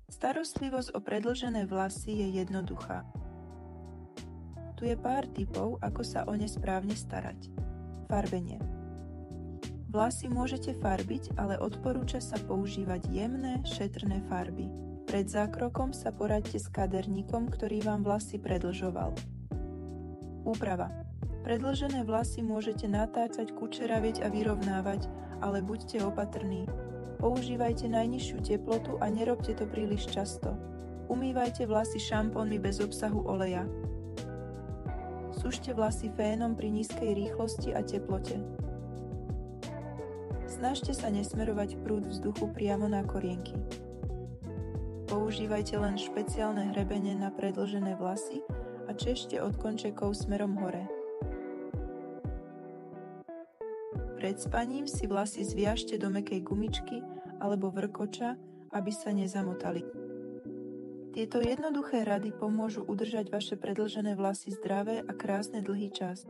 Starostlivosť o predĺžené vlasy je jednoduchá. Tu je pár tipov, ako sa o ne správne starať. Farbenie. Vlasy môžete farbiť, ale odporúča sa používať jemné, šetrné farby. Pred zákrokom sa poraďte s kaderníkom, ktorý vám vlasy predĺžoval. Úprava. Predĺžené vlasy môžete natáčať, kučeravieť a vyrovnávať, ale buďte opatrní. Používajte najnižšiu teplotu a nerobte to príliš často. Umývajte vlasy šampónmi bez obsahu oleja. Sušte vlasy fénom pri nízkej rýchlosti a teplote. Snažte sa nesmerovať prúd vzduchu priamo na korienky. Používajte len špeciálne hrebene na predĺžené vlasy a češte od končekov smerom hore. Pred spaním si vlasy zviažte do mäkkej gumičky alebo vrkoča, aby sa nezamotali. Tieto jednoduché rady pomôžu udržať vaše predĺžené vlasy zdravé a krásne dlhý čas.